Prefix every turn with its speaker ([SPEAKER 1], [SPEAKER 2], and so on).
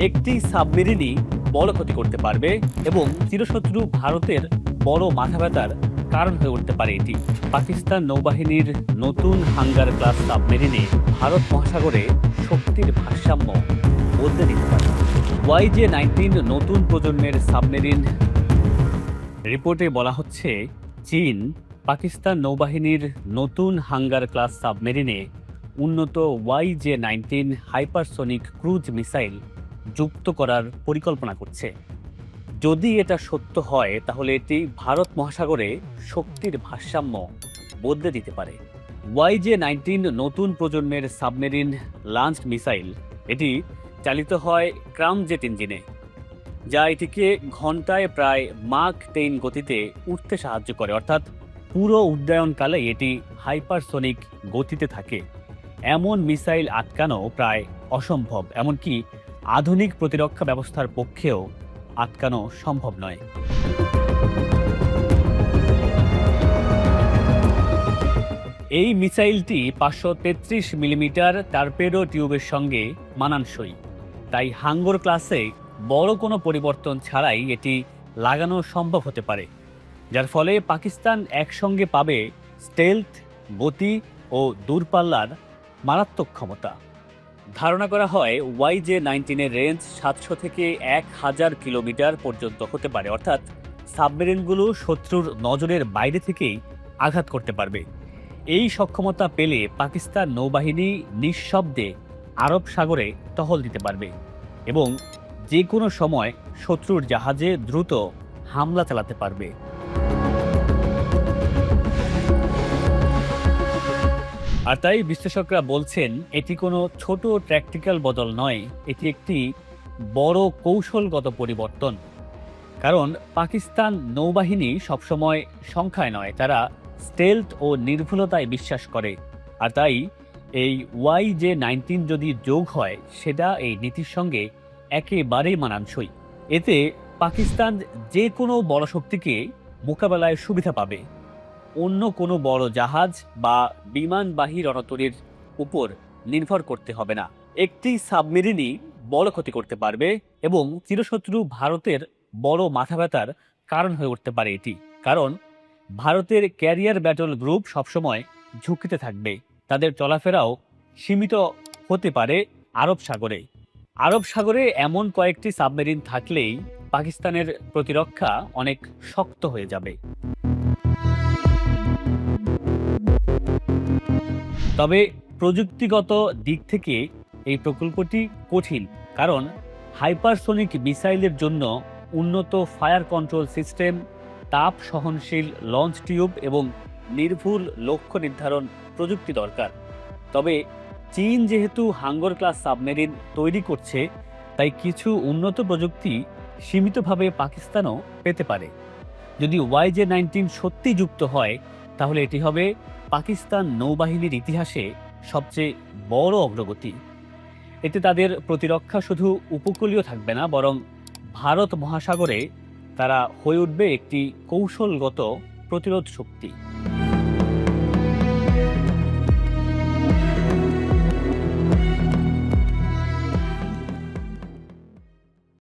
[SPEAKER 1] একটি সাবমেরিনই বড় ক্ষতি করতে পারবে এবং চিরশত্রু ভারতের বড় মাথা ব্যথার কারণ হয়ে উঠতে পারে এটি। পাকিস্তান নৌবাহিনীর নতুন হাঙ্গার ক্লাস সাবমেরিনে ভারত মহাসাগরে শক্তির ভারসাম্য বদলে দিতে পারে। YJ-19 নতুন প্রজন্মের সাবমেরিন রিপোর্টে বলা হচ্ছে, চীন পাকিস্তান নৌবাহিনীর নতুন হাঙ্গার ক্লাস সাবমেরিনে উন্নত YJ-19 হাইপারসোনিক ক্রুজ মিসাইল যুক্ত করার পরিকল্পনা করছে। যদি এটা সত্য হয় তাহলে এটি ভারত মহাসাগরে শক্তির ভারসাম্য বদলে দিতে পারে। YJ-19 নতুন প্রজন্মের সাবমেরিন লঞ্চড মিসাইল এটি চালিত হয় ক্রামজেট ইঞ্জিনে, যা এটিকে ঘন্টায় প্রায় মাক 10 গতিতে উঠতে সাহায্য করে, অর্থাৎ পুরো উড্ডয়নকালে এটি হাইপারসোনিক গতিতে থাকে। এমন মিসাইল আটকানো প্রায় অসম্ভব, এমনকি আধুনিক প্রতিরক্ষা ব্যবস্থার পক্ষেও আটকানো সম্ভব নয়। এই মিসাইলটি 533 মিলিমিটার টর্পেডো টিউবের সঙ্গে মানানসই, তাই হাঙ্গর ক্লাসে বড় কোনো পরিবর্তন ছাড়াই এটি লাগানো সম্ভব হতে পারে, যার ফলে পাকিস্তান একসঙ্গে পাবে স্টেলথ, গতি ও দূরপাল্লার মারাত্মক ক্ষমতা। ধারণা করা হয় YJ-19 এর রেঞ্জ 700 থেকে 1000 কিলোমিটার পর্যন্ত হতে পারে, অর্থাৎ সাবমেরিনগুলো শত্রুর নজরের বাইরে থেকেই আঘাত করতে পারবে। এই সক্ষমতা পেলে পাকিস্তান নৌবাহিনী নিঃশব্দে আরব সাগরে টহল দিতে পারবে এবং যে কোনো সময় শত্রুর জাহাজে দ্রুত হামলা চালাতে পারবে। আর তাই বিশ্লেষকরা বলছেন, এটি কোনো ছোট ট্যাকটিক্যাল বদল নয়, এটি একটি বড় কৌশলগত পরিবর্তন। কারণ পাকিস্তান নৌবাহিনী সবসময় সংখ্যায় নয়, তারা স্টেলথ ও নির্ভুলতায় বিশ্বাস করে। আর তাই এই YJ-19 যদি যোগ হয় সেটা এই নীতির সঙ্গে একেবারেই মানানসই। এতে পাকিস্তান যে কোনো বড় শক্তিকে মোকাবেলায় সুবিধা পাবে, অন্য কোনো বড় জাহাজ বা বিমানবাহী রণতরীর উপর নির্ভর করতে হবে না। একটি সাবমেরিনই বড় ক্ষতি করতে পারবে এবং চিরশত্রু ভারতের বড় মাথা ব্যথার কারণ হয়ে উঠতে পারে এটি। কারণ ভারতের ক্যারিয়ার ব্যাটল গ্রুপ সবসময় ঝুঁকিতে থাকবে, তাদের চলাফেরাও সীমিত হতে পারে আরব সাগরে। আরব সাগরে এমন কয়েকটি সাবমেরিন থাকলেই পাকিস্তানের প্রতিরক্ষা অনেক শক্ত হয়ে যাবে। তবে প্রযুক্তিগত দিক থেকে এই প্রকল্পটি কঠিন, কারণ হাইপারসোনিক মিসাইলের জন্য উন্নত ফায়ার কন্ট্রোল সিস্টেম, তাপ সহনশীল লঞ্চ টিউব এবং নির্ভুল লক্ষ্য নির্ধারণ প্রযুক্তি দরকার। তবে চীন যেহেতু হাঙ্গর ক্লাস সাবমেরিন তৈরি করছে, তাই কিছু উন্নত প্রযুক্তি সীমিতভাবে পাকিস্তানও পেতে পারে। যদি YJ-19 সত্যি যুক্ত হয় তাহলে এটি হবে পাকিস্তান নৌবাহিনীর ইতিহাসে সবচেয়ে বড় অগ্রগতি। এতে তাদের প্রতিরক্ষা শুধু উপকূলীয় থাকবে না, বরং ভারত মহাসাগরে তারা হয়ে উঠবে একটি কৌশলগত প্রতিরোধ শক্তি।